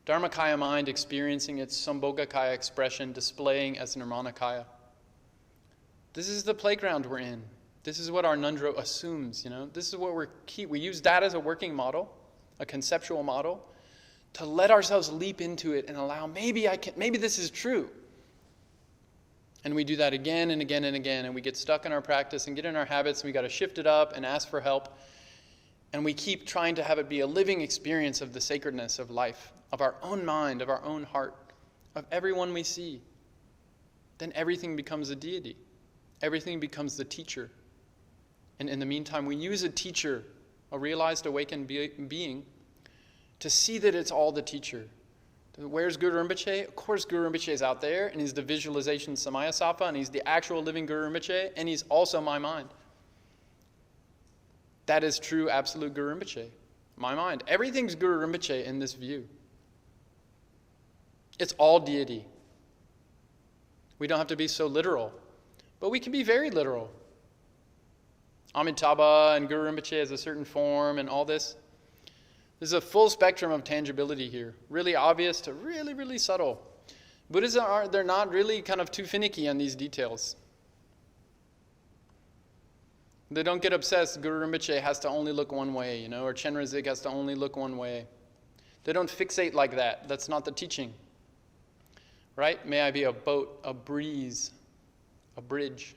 Dharmakaya mind experiencing its sambhogakaya expression, displaying as nirmanakaya. This is the playground we're in. This is what our Ngondro assumes, This is what we use that as a working model, a conceptual model, to let ourselves leap into it and allow, maybe this is true. And we do that again and again and again, and we get stuck in our practice and get in our habits, and we got to shift it up and ask for help. And we keep trying to have it be a living experience of the sacredness of life, of our own mind, of our own heart, of everyone we see. Then everything becomes a deity. Everything becomes the teacher. And in the meantime, we use a teacher, a realized awakened being, to see that it's all the teacher. Where's Guru Rinpoche? Of course Guru Rinpoche is out there, and he's the visualization Samye, and he's the actual living Guru Rinpoche, and he's also my mind. That is true absolute Guru Rinpoche, my mind. Everything's Guru Rinpoche in this view. It's all deity. We don't have to be so literal, but we can be very literal. Amitabha and Guru Rinpoche has a certain form and all this. There's a full spectrum of tangibility here, really obvious to really, really subtle. Buddhists they're not really kind of too finicky on these details. They don't get obsessed, Guru Rinpoche has to only look one way, or Chenrezig has to only look one way. They don't fixate like that. That's not the teaching. Right? May I be a boat, a breeze, a bridge,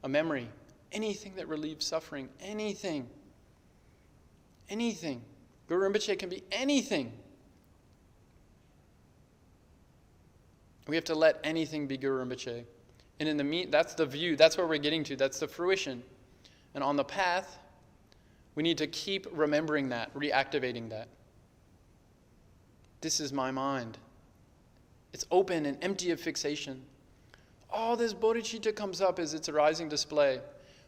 a memory, anything that relieves suffering, anything. Anything. Guru Rinpoche can be anything. We have to let anything be Guru Rinpoche. And in the that's the view, that's where we're getting to, that's the fruition. And on the path, we need to keep remembering that, reactivating that. This is my mind. It's open and empty of fixation. All this bodhicitta comes up as its arising display,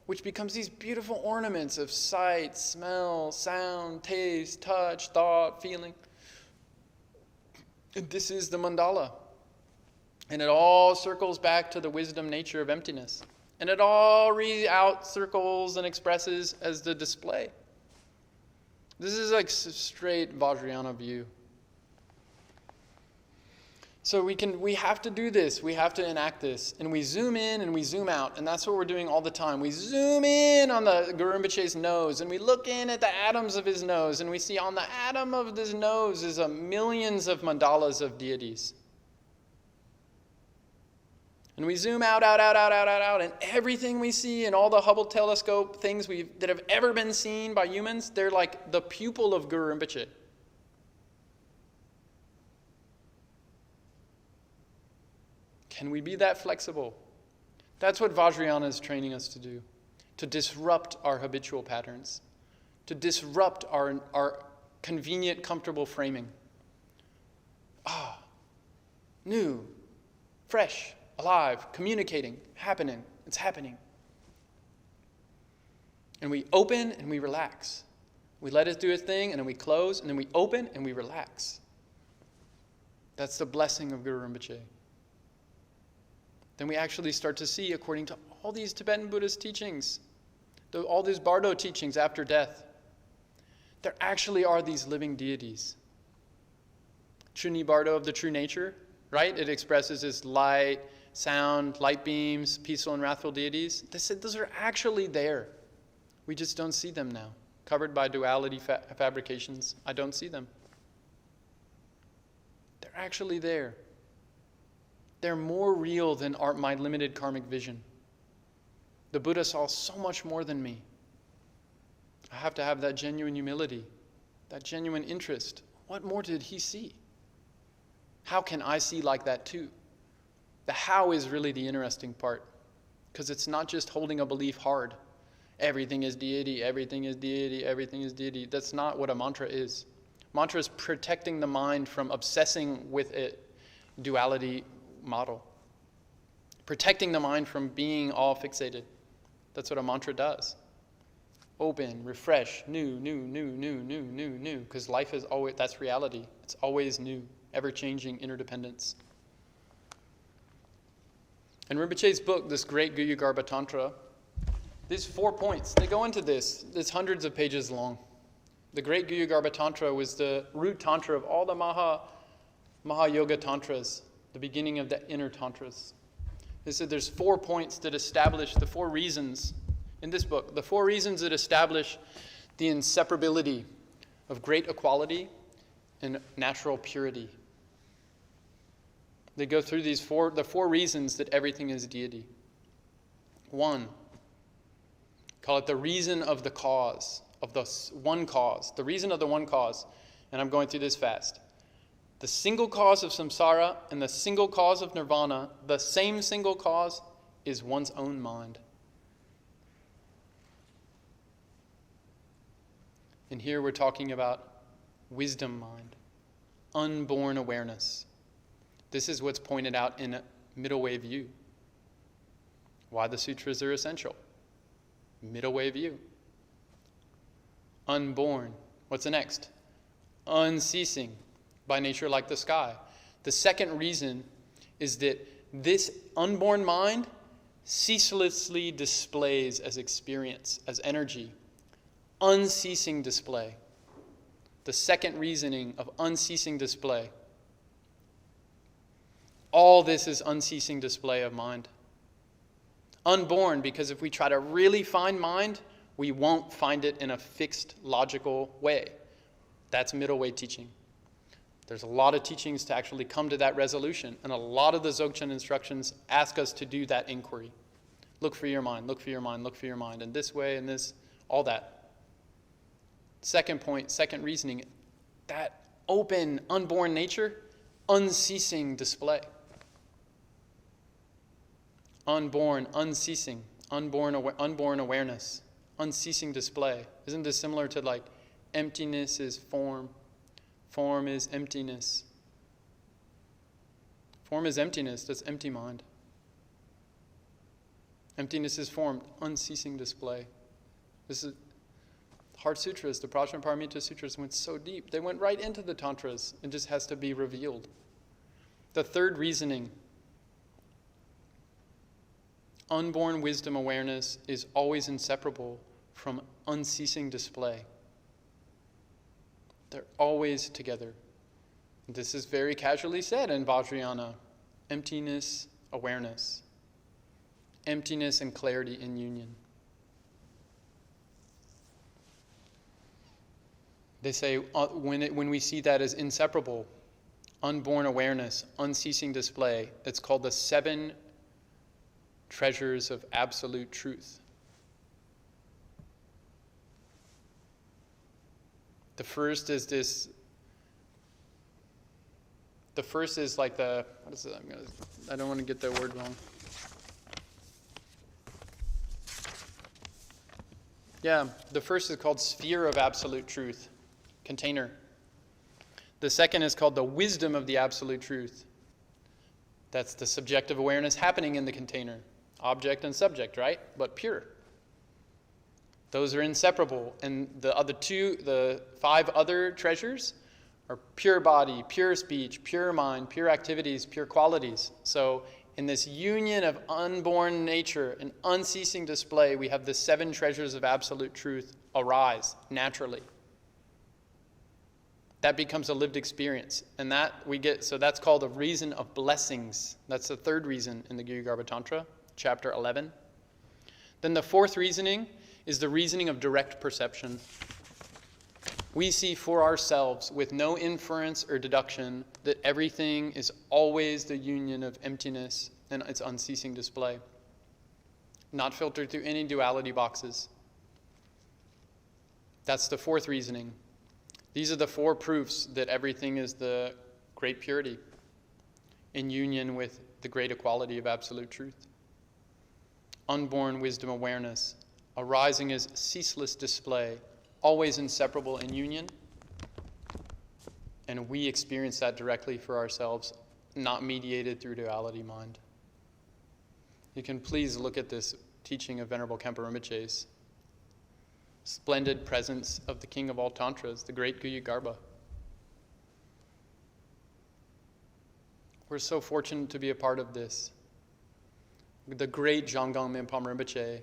which becomes these beautiful ornaments of sight, smell, sound, taste, touch, thought, feeling. And this is the mandala. And it all circles back to the wisdom nature of emptiness. And it all out circles and expresses as the display. This is like straight Vajrayana view. So we have to do this, we have to enact this, and we zoom in and we zoom out, and that's what we're doing all the time. We zoom in on the Guru Rinpoche's nose, and we look in at the atoms of his nose, and we see on the atom of his nose is millions of mandalas of deities. And we zoom out, and everything we see in all the Hubble telescope things that have ever been seen by humans, they're like the pupil of Guru Rinpoche. Can we be that flexible? That's what Vajrayana is training us to do, to disrupt our habitual patterns, to disrupt our convenient, comfortable framing. New, fresh, alive, communicating, happening. It's happening. And we open and we relax. We let it do its thing, and then we close, and then we open and we relax. That's the blessing of Guru Rinpoche. Then we actually start to see, according to all these Tibetan Buddhist teachings, all these Bardo teachings after death, there actually are these living deities. Chuni Bardo of the true nature, right? It expresses as light, sound, light beams, peaceful and wrathful deities. They said those are actually there. We just don't see them now. Covered by duality fabrications, I don't see them. They're actually there. They're more real than my limited karmic vision. The Buddha saw so much more than me. I have to have that genuine humility, that genuine interest. What more did he see? How can I see like that too? The how is really the interesting part, because it's not just holding a belief hard. Everything is deity, everything is deity, everything is deity. That's not what a mantra is. Mantra is protecting the mind from obsessing with a duality model. Protecting the mind from being all fixated. That's what a mantra does. Open, refresh, new, because life is always, that's reality. It's always new, ever-changing interdependence. In Rinpoche's book, this great Guhyagarbha Tantra, these 4 points, they go into this. It's hundreds of pages long. The great Guhyagarbha Tantra was the root tantra of all the Maha-yoga tantras, the beginning of the inner tantras. They said there's 4 points that establish the 4 reasons in this book, the 4 reasons that establish the inseparability of great equality and natural purity. They go through the 4 reasons that everything is deity. 1, call it the reason of the cause, of the one cause, the reason of the one cause. And I'm going through this fast. The single cause of samsara and the single cause of nirvana, the same single cause, is one's own mind. And here we're talking about wisdom mind, unborn awareness. This is what's pointed out in a middle way view. Why the sutras are essential. Middle way view. Unborn. What's the next? Unceasing. By nature like the sky. The second reason is that this unborn mind ceaselessly displays as experience, as energy. Unceasing display. The second reasoning of unceasing display. All this is unceasing display of mind. Unborn, because if we try to really find mind, we won't find it in a fixed, logical way. That's middle way teaching. There's a lot of teachings to actually come to that resolution, and a lot of the Dzogchen instructions ask us to do that inquiry. Look for your mind, look for your mind, look for your mind, and this way and this, all that. Second point, second reasoning, that open, unborn nature, unceasing display. Unborn, unceasing, unborn awareness, unceasing display. Isn't this similar to like emptiness is form? Form is emptiness. Form is emptiness, that's empty mind. Emptiness is form, unceasing display. This is Heart Sutras, the Prajnaparamita Sutras went so deep. They went right into the Tantras. It just has to be revealed. The third reasoning, unborn wisdom awareness is always inseparable from unceasing display. They're always together. This is very casually said in Vajrayana. Emptiness, awareness. Emptiness and clarity in union. They say when we see that as inseparable, unborn awareness, unceasing display, it's called the 7 treasures of absolute truth. The first is this The first is like the, what is it? I don't want to get the word wrong. Yeah, the first is called sphere of absolute truth, container. The second is called the wisdom of the absolute truth. That's the subjective awareness happening in the container. Object and subject, right? But pure. Those are inseparable. And the 5 other treasures are pure body, pure speech, pure mind, pure activities, pure qualities. So in this union of unborn nature and unceasing display, we have the 7 treasures of absolute truth arise naturally. That becomes a lived experience. And so that's called a reason of blessings. That's the 3rd reason in the Guhyagarbha Tantra, chapter 11. Then the 4th reasoning is the reasoning of direct perception. We see for ourselves, with no inference or deduction, that everything is always the union of emptiness and its unceasing display, not filtered through any duality boxes. That's the 4th reasoning. These are the 4 proofs that everything is the great purity in union with the great equality of absolute truth. Unborn wisdom awareness, arising as ceaseless display, always inseparable in union, and we experience that directly for ourselves, not mediated through duality mind. You can please look at this teaching of Venerable Khenpo Rinpoche's splendid presence of the king of all tantras, the great Guhyagarbha. We're so fortunate to be a part of this. The great Zhanggang Minpam Rinpoche,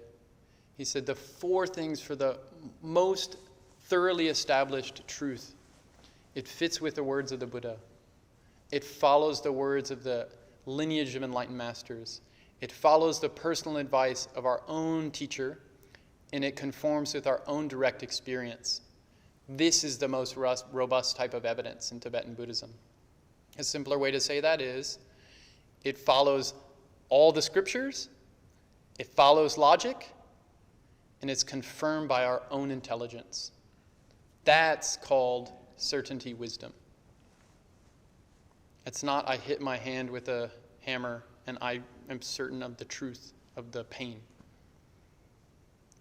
he said the 4 things for the most thoroughly established truth. It fits with the words of the Buddha. It follows the words of the lineage of enlightened masters. It follows the personal advice of our own teacher, and it conforms with our own direct experience. This is the most robust type of evidence in Tibetan Buddhism. A simpler way to say that is, it follows all the scriptures, it follows logic, and it's confirmed by our own intelligence. That's called certainty wisdom. It's not I hit my hand with a hammer and I am certain of the truth of the pain.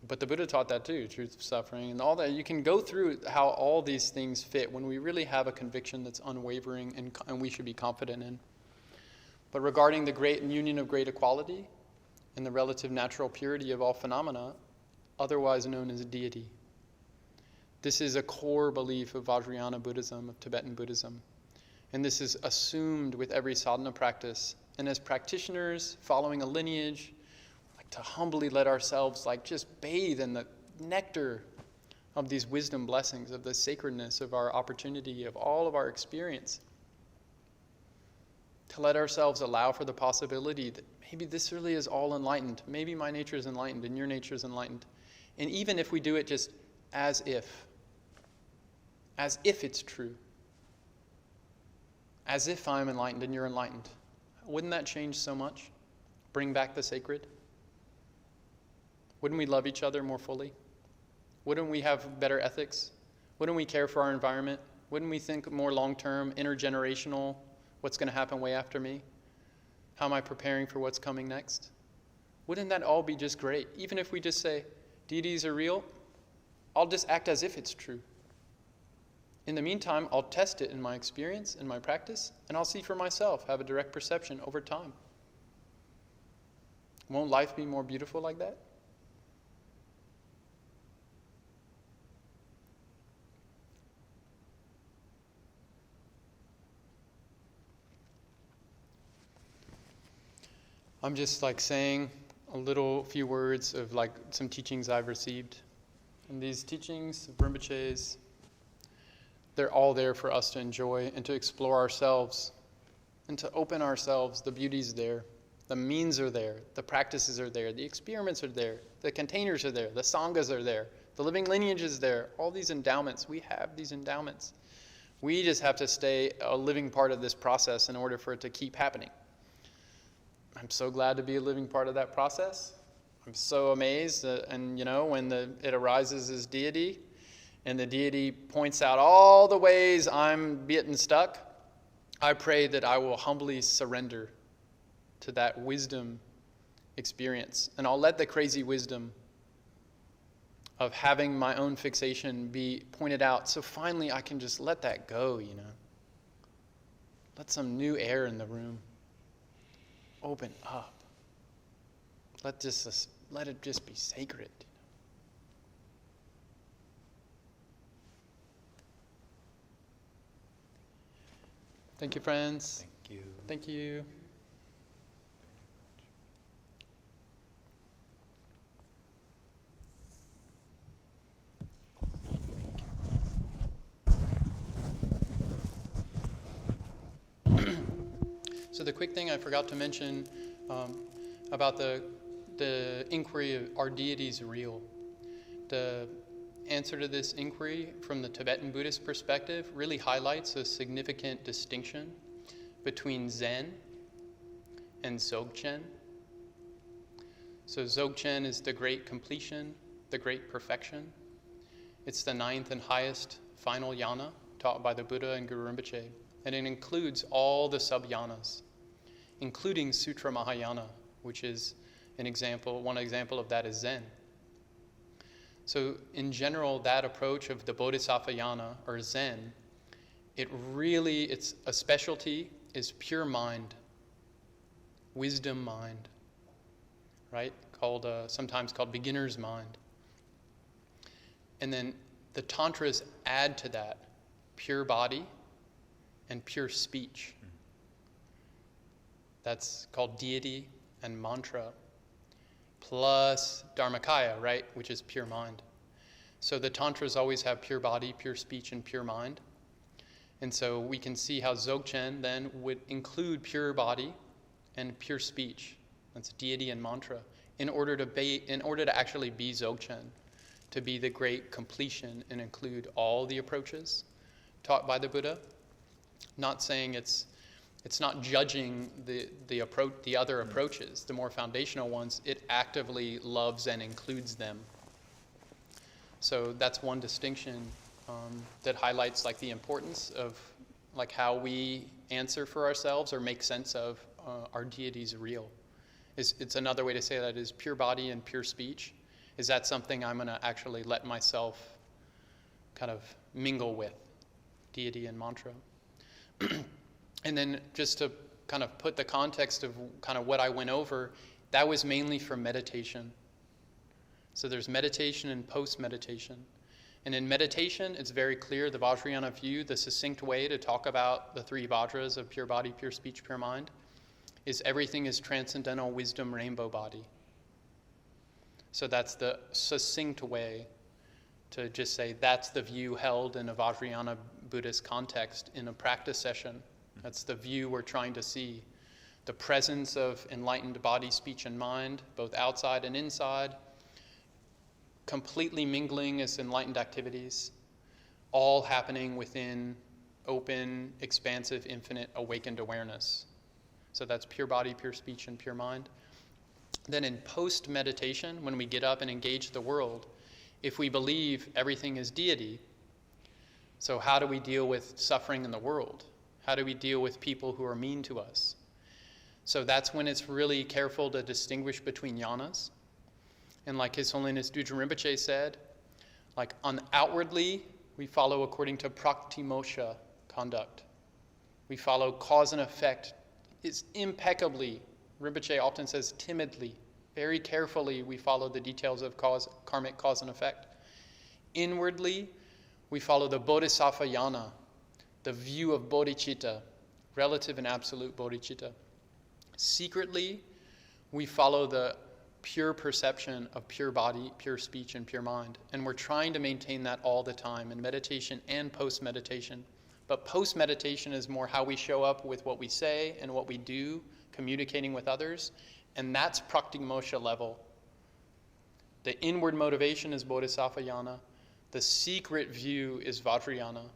But the Buddha taught that too, truth of suffering and all that. You can go through how all these things fit when we really have a conviction that's unwavering and we should be confident in. But regarding the great union of great equality and the relative natural purity of all phenomena, otherwise known as deity. This is a core belief of Vajrayana Buddhism, of Tibetan Buddhism. And this is assumed with every sadhana practice. And as practitioners following a lineage, like to humbly let ourselves just bathe in the nectar of these wisdom blessings, of the sacredness of our opportunity, of all of our experience. To let ourselves allow for the possibility that maybe this really is all enlightened. Maybe my nature is enlightened and your nature is enlightened. And even if we do it just as if it's true, as if I'm enlightened and you're enlightened, wouldn't that change so much? Bring back the sacred? Wouldn't we love each other more fully? Wouldn't we have better ethics? Wouldn't we care for our environment? Wouldn't we think more long-term, intergenerational, what's going to happen way after me? How am I preparing for what's coming next? Wouldn't that all be just great? Even if we just say, deities are real, I'll just act as if it's true. In the meantime, I'll test it in my experience, in my practice, and I'll see for myself, have a direct perception over time. Won't life be more beautiful like that? I'm just saying a few words of some teachings I've received. And these teachings of Rinpoche's, they're all there for us to enjoy and to explore ourselves and to open ourselves. The beauty's there. The means are there. The practices are there. The experiments are there. The containers are there. The sanghas are there. The living lineage is there. All these endowments. We have these endowments. We just have to stay a living part of this process in order for it to keep happening. I'm so glad to be a living part of that process. I'm so amazed that, when it arises as deity, and the deity points out all the ways I'm getting stuck, I pray that I will humbly surrender to that wisdom experience. And I'll let the crazy wisdom of having my own fixation be pointed out. So finally I can just let that go, Let some new air in the room. Open up. Let it just be sacred. Thank you, friends. Thank you. Thank you. So the quick thing I forgot to mention about the inquiry of are deities real? The answer to this inquiry from the Tibetan Buddhist perspective really highlights a significant distinction between Zen and Dzogchen. So Dzogchen is the great completion, the great perfection. It's the 9th and highest final yana taught by the Buddha and Guru Rinpoche. And it includes all the sub-yanas, including Sutra Mahayana, which is one example of that is Zen. So in general, that approach of the Bodhisattva yana, or Zen, it's a specialty is pure mind, wisdom mind, right? Sometimes called beginner's mind. And then the Tantras add to that pure body and pure speech. That's called deity and mantra, plus dharmakaya, right, which is pure mind. So the Tantras always have pure body, pure speech, and pure mind. And so we can see how Dzogchen then would include pure body and pure speech. That's deity and mantra. In order to actually be Dzogchen, to be the great completion and include all the approaches taught by the Buddha. Not saying it's not judging the other approaches, the more foundational ones. It actively loves and includes them. So that's one distinction that highlights the importance of how we answer for ourselves or make sense of our deities real. It's another way to say that is pure body and pure speech. Is that something I'm going to actually let myself kind of mingle with, deity and mantra? And then just to kind of put the context of kind of what I went over, that was mainly for meditation. So there's meditation and post-meditation. And in meditation, it's very clear, the Vajrayana view, the succinct way to talk about the 3 Vajras of pure body, pure speech, pure mind, is everything is transcendental wisdom rainbow body. So that's the succinct way to just say that's the view held in a Vajrayana Buddhist context in a practice session. That's the view we're trying to see. The presence of enlightened body, speech, and mind, both outside and inside, completely mingling as enlightened activities, all happening within open, expansive, infinite, awakened awareness. So that's pure body, pure speech, and pure mind. Then in post-meditation, when we get up and engage the world, if we believe everything is deity, so how do we deal with suffering in the world? How do we deal with people who are mean to us? So that's when it's really careful to distinguish between yanas. And like His Holiness Dudjom Rinpoche said, outwardly, we follow according to praktimosha conduct. We follow cause and effect. It's impeccably, Rinpoche often says timidly, very carefully we follow the details of karmic cause and effect. Inwardly, we follow the bodhisattva yana, the view of bodhicitta, relative and absolute bodhicitta. Secretly, we follow the pure perception of pure body, pure speech, and pure mind. And we're trying to maintain that all the time in meditation and post-meditation. But post-meditation is more how we show up with what we say and what we do, communicating with others. And that's praktimosha level. The inward motivation is bodhisattva yana. The secret view is Vajrayana.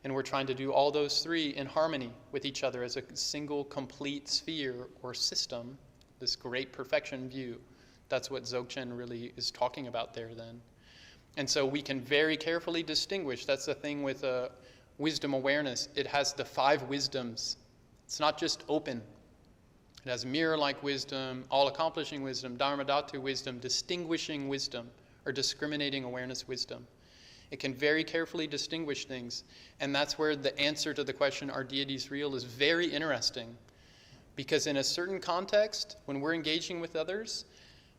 And we're trying to do all those 3 in harmony with each other as a single complete sphere or system, this great perfection view. That's what Dzogchen really is talking about there then. And so we can very carefully distinguish. That's the thing with wisdom awareness, it has the 5 wisdoms. It's not just open. It has mirror-like wisdom, all-accomplishing wisdom, dharmadhatu wisdom, distinguishing wisdom, or discriminating awareness wisdom. It can very carefully distinguish things. And that's where the answer to the question, are deities real, is very interesting. Because in a certain context, when we're engaging with others,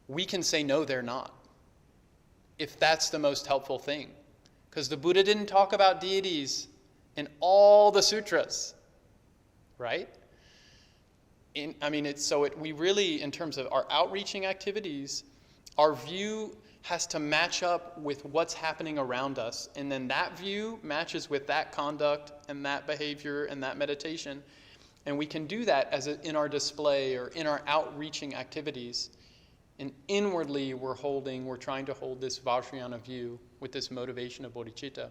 we can say, no, they're not. If that's the most helpful thing. Because the Buddha didn't talk about deities in all the sutras, right? We really, in terms of our outreaching activities, our view has to match up with what's happening around us. And then that view matches with that conduct and that behavior and that meditation. And we can do that in our display or in our outreaching activities. And inwardly, we're trying to hold this Vajrayana view with this motivation of bodhicitta.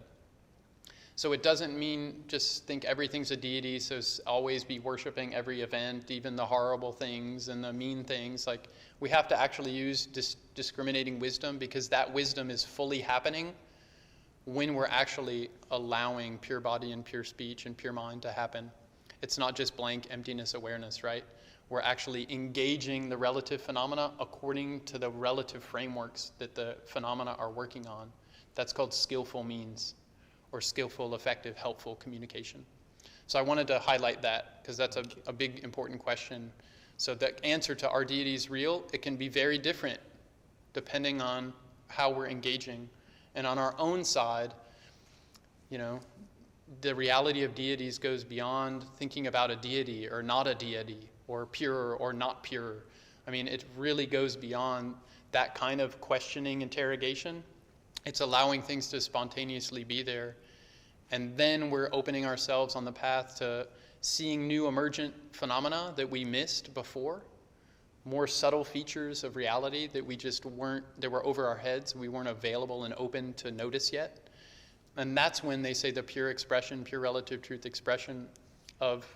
So it doesn't mean just think everything's a deity, so always be worshiping every event, even the horrible things and the mean things. Like, we have to actually use discriminating wisdom, because that wisdom is fully happening when we're actually allowing pure body and pure speech and pure mind to happen. It's not just blank emptiness awareness, right? We're actually engaging the relative phenomena according to the relative frameworks that the phenomena are working on. That's called skillful means, or skillful, effective, helpful communication. So I wanted to highlight that, because that's a big, important question. So the answer to, are deities real? It can be very different depending on how we're engaging. And on our own side, the reality of deities goes beyond thinking about a deity or not a deity, or pure or not pure. It really goes beyond that kind of questioning interrogation. It's allowing things to spontaneously be there. And then we're opening ourselves on the path to seeing new emergent phenomena that we missed before, more subtle features of reality that that were over our heads, we weren't available and open to notice yet. And that's when they say the pure expression, pure relative truth expression of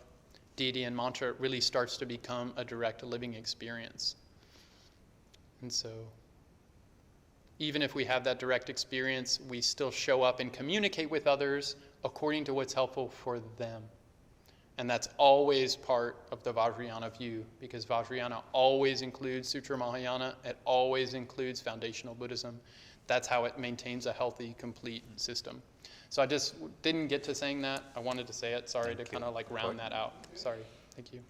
deity and mantra really starts to become a direct living experience. And so, even if we have that direct experience, we still show up and communicate with others according to what's helpful for them. And that's always part of the Vajrayana view, because Vajrayana always includes Sutra Mahayana, it always includes foundational Buddhism. That's how it maintains a healthy, complete system. So I just didn't get to saying that. I wanted to say it. Sorry to kind of round that out. Sorry. Thank you.